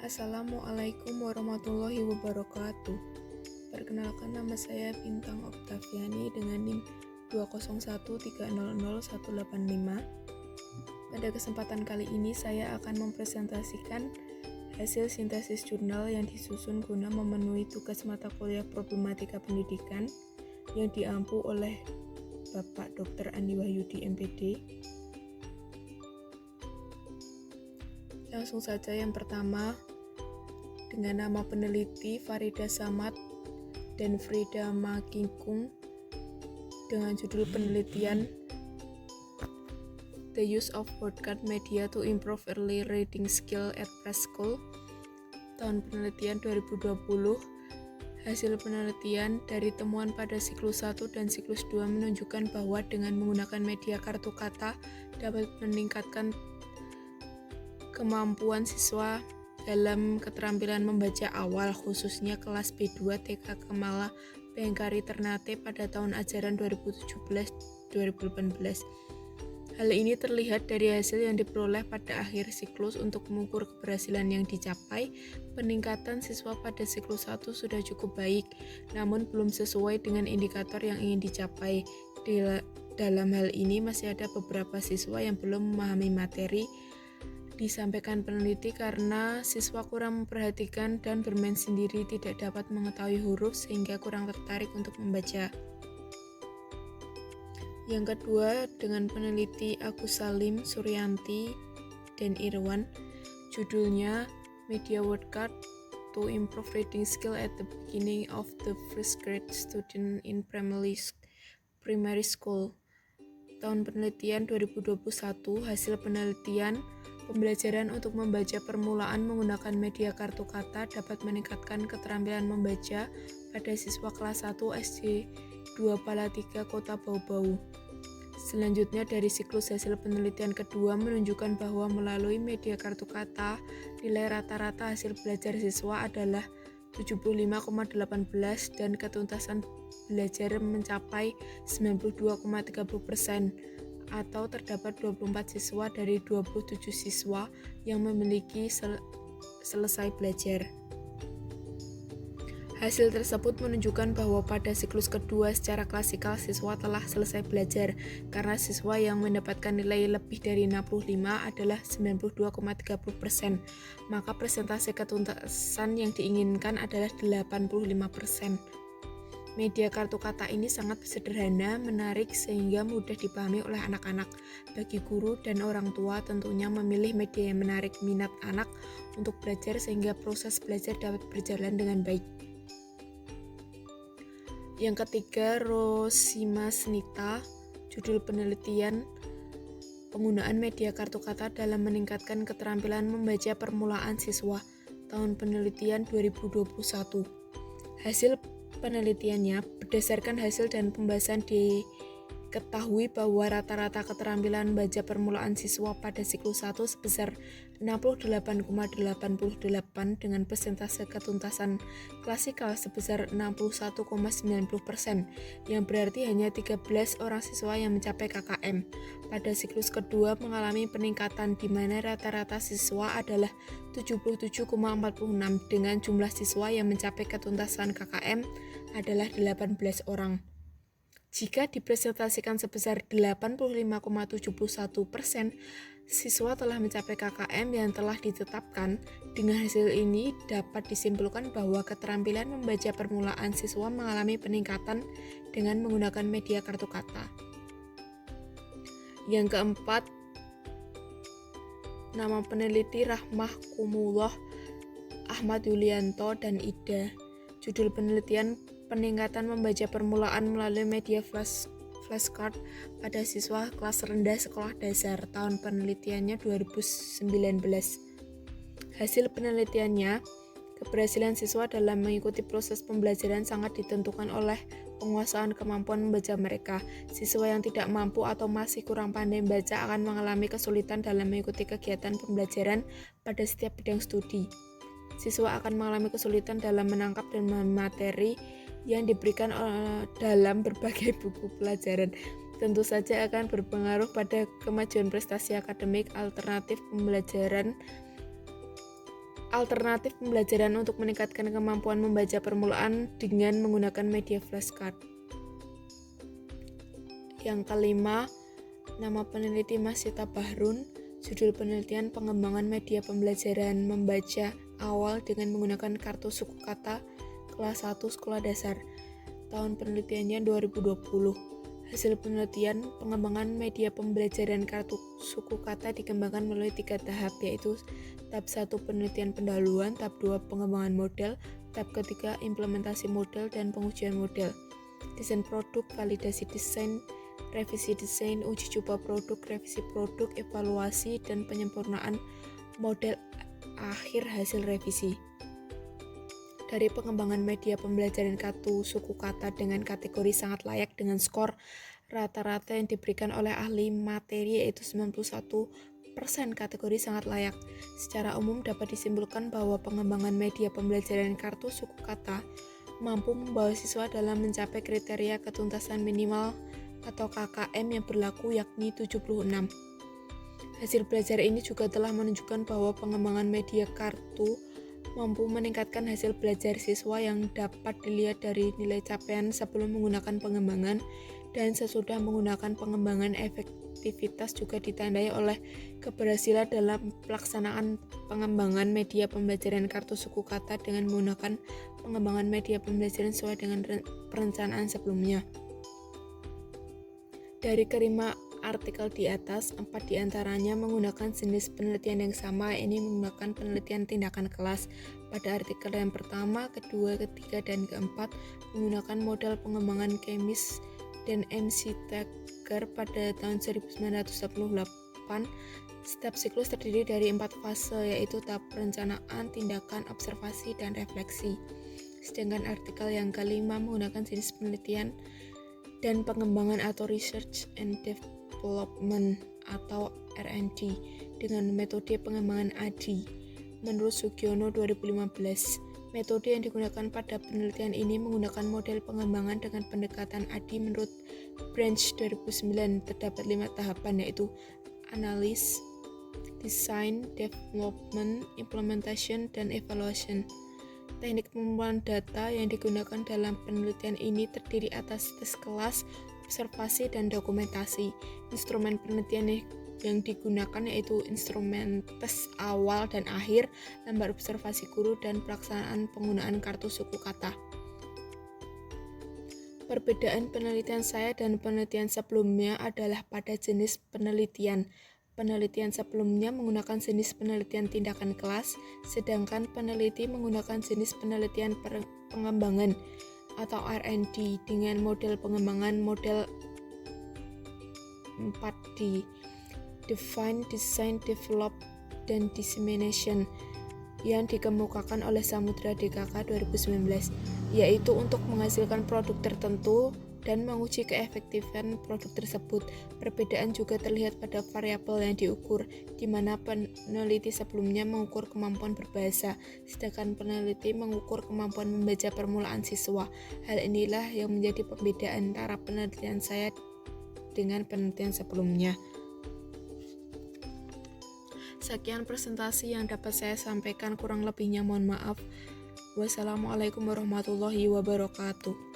Assalamualaikum warahmatullahi wabarakatuh. Perkenalkan, nama saya Bintang Oktaviani dengan NIM 201300185. Pada kesempatan kali ini saya akan mempresentasikan hasil sintesis jurnal yang disusun guna memenuhi tugas mata kuliah problematika pendidikan yang diampu oleh Bapak Dr. Andi Wahyudi MPD. Langsung saja, yang pertama, dengan nama peneliti Farida Samad dan Frida Makingkung, dengan judul penelitian The Use of Broadcast Media to Improve Early Reading Skill at Preschool, tahun penelitian 2020. Hasil penelitian dari temuan pada siklus 1 dan siklus 2 menunjukkan bahwa dengan menggunakan media kartu kata dapat meningkatkan kemampuan siswa dalam keterampilan membaca awal, khususnya kelas B2 TK Kemala Bengkari Ternate pada tahun ajaran 2017-2018. Hal ini terlihat dari hasil yang diperoleh pada akhir siklus. Untuk mengukur keberhasilan yang dicapai, peningkatan siswa pada siklus 1 sudah cukup baik, namun belum sesuai dengan indikator yang ingin dicapai. Dalam hal ini masih ada beberapa siswa yang belum memahami materi disampaikan peneliti karena siswa kurang memperhatikan dan bermain sendiri, tidak dapat mengetahui huruf sehingga kurang tertarik untuk membaca. Yang kedua, dengan peneliti Agus Salim, Suryanti, dan Irwan, judulnya Media Wordcard to Improve Reading Skill at the Beginning of the First Grade Student in Primary School. Tahun penelitian 2021, hasil penelitian pembelajaran untuk membaca permulaan menggunakan media kartu kata dapat meningkatkan keterampilan membaca pada siswa kelas 1 SD 2 Palatiga Kota Bau-Bau. Selanjutnya, dari siklus hasil penelitian kedua menunjukkan bahwa melalui media kartu kata, nilai rata-rata hasil belajar siswa adalah 75,18 dan ketuntasan belajar mencapai 92,30%, atau terdapat 24 siswa dari 27 siswa yang memiliki selesai belajar. Hasil tersebut menunjukkan bahwa pada siklus kedua secara klasikal siswa telah selesai belajar karena siswa yang mendapatkan nilai lebih dari 65 adalah 92,30%, maka persentase ketuntasan yang diinginkan adalah 85%. Media kartu kata ini sangat sederhana, menarik, sehingga mudah dipahami oleh anak-anak. Bagi guru dan orang tua, tentunya memilih media yang menarik minat anak untuk belajar sehingga proses belajar dapat berjalan dengan baik. Yang ketiga, Rosima Snita, judul penelitian penggunaan media kartu kata dalam meningkatkan keterampilan membaca permulaan siswa, tahun penelitian 2021. Hasil penelitiannya, berdasarkan hasil dan pembahasan diketahui bahwa rata-rata keterampilan baca permulaan siswa pada siklus 1 sebesar 68,88 dengan persentase ketuntasan klasikal sebesar 61,90%, yang berarti hanya 13 orang siswa yang mencapai KKM. Pada siklus kedua mengalami peningkatan di mana rata-rata siswa adalah 77,46 dengan jumlah siswa yang mencapai ketuntasan KKM adalah 18 orang. Jika dipresentasikan sebesar 85,71%, siswa telah mencapai KKM yang telah ditetapkan. Dengan hasil ini dapat disimpulkan bahwa keterampilan membaca permulaan siswa mengalami peningkatan dengan menggunakan media kartu kata. Yang keempat, nama peneliti Rahmah Kumullah, Ahmad Yulianto, dan Ida. Judul penelitian peningkatan membaca permulaan melalui media flashcard pada siswa kelas rendah sekolah dasar, tahun penelitiannya 2019. Hasil penelitiannya, keberhasilan siswa dalam mengikuti proses pembelajaran sangat ditentukan oleh penguasaan kemampuan membaca mereka. Siswa yang tidak mampu atau masih kurang pandai membaca akan mengalami kesulitan dalam mengikuti kegiatan pembelajaran pada setiap bidang studi. Siswa akan mengalami kesulitan dalam menangkap dan memahami materi yang diberikan dalam berbagai buku pelajaran. Tentu saja akan berpengaruh pada kemajuan prestasi akademik. Alternatif pembelajaran Alternatif pembelajaran untuk meningkatkan kemampuan membaca permulaan dengan menggunakan media flashcard. Yang kelima, nama peneliti Masyita Bahrun, judul penelitian pengembangan media pembelajaran membaca awal dengan menggunakan kartu suku kata kelas 1 sekolah dasar. Tahun penelitiannya 2020. Hasil penelitian pengembangan media pembelajaran kartu suku kata dikembangkan melalui 3 tahap, yaitu tahap 1 penelitian pendahuluan, tahap 2 pengembangan model, tahap ketiga implementasi model dan pengujian model. Desain produk, validasi desain, revisi desain, uji coba produk, revisi produk, evaluasi, dan penyempurnaan model akhir hasil revisi. Dari pengembangan media pembelajaran kartu suku kata dengan kategori sangat layak dengan skor rata-rata yang diberikan oleh ahli materi yaitu 91% kategori sangat layak. Secara umum dapat disimpulkan bahwa pengembangan media pembelajaran kartu suku kata mampu membawa siswa dalam mencapai kriteria ketuntasan minimal atau KKM yang berlaku yakni 76. Hasil belajar ini juga telah menunjukkan bahwa pengembangan media kartu mampu meningkatkan hasil belajar siswa yang dapat dilihat dari nilai capaian sebelum menggunakan pengembangan dan sesudah menggunakan pengembangan. Efektivitas juga ditandai oleh keberhasilan dalam pelaksanaan pengembangan media pembelajaran kartu suku kata dengan menggunakan pengembangan media pembelajaran sesuai dengan perencanaan sebelumnya. Dari kelima artikel di atas, 4 diantaranya menggunakan jenis penelitian yang sama, ini menggunakan penelitian tindakan kelas. Pada artikel yang pertama, kedua, ketiga, dan keempat menggunakan model pengembangan Chemis dan MC Taggart pada tahun 1998. Setiap siklus terdiri dari 4 fase, yaitu tahap perencanaan, tindakan, observasi, dan refleksi. Sedangkan artikel yang kelima menggunakan jenis penelitian dan pengembangan atau Research and Development atau R&D dengan metode pengembangan ADI. Menurut Sugiono 2015, metode yang digunakan pada penelitian ini menggunakan model pengembangan dengan pendekatan ADI. Menurut Branch 2009, terdapat 5 tahapan, yaitu analis, design, development, implementation, dan evaluation. Teknik pengumpulan data yang digunakan dalam penelitian ini terdiri atas tes kelas, observasi, dan dokumentasi. Instrumen penelitian yang digunakan yaitu instrumen tes awal dan akhir, lembar observasi guru, dan pelaksanaan penggunaan kartu suku kata. Perbedaan penelitian saya dan penelitian sebelumnya adalah pada jenis penelitian. Penelitian sebelumnya menggunakan jenis penelitian tindakan kelas, sedangkan peneliti menggunakan jenis penelitian pengembangan atau R&D dengan model pengembangan model 4D, Define, Design, Develop, dan Dissemination yang dikemukakan oleh Samudra DKK 2019, yaitu untuk menghasilkan produk tertentu dan menguji keefektifan produk tersebut. Perbedaan juga terlihat pada variabel yang diukur, di mana peneliti sebelumnya mengukur kemampuan berbahasa, sedangkan peneliti mengukur kemampuan membaca permulaan siswa. Hal inilah yang menjadi pembedaan antara penelitian saya dengan penelitian sebelumnya. Sekian presentasi yang dapat saya sampaikan, kurang lebihnya mohon maaf. Wassalamualaikum warahmatullahi wabarakatuh.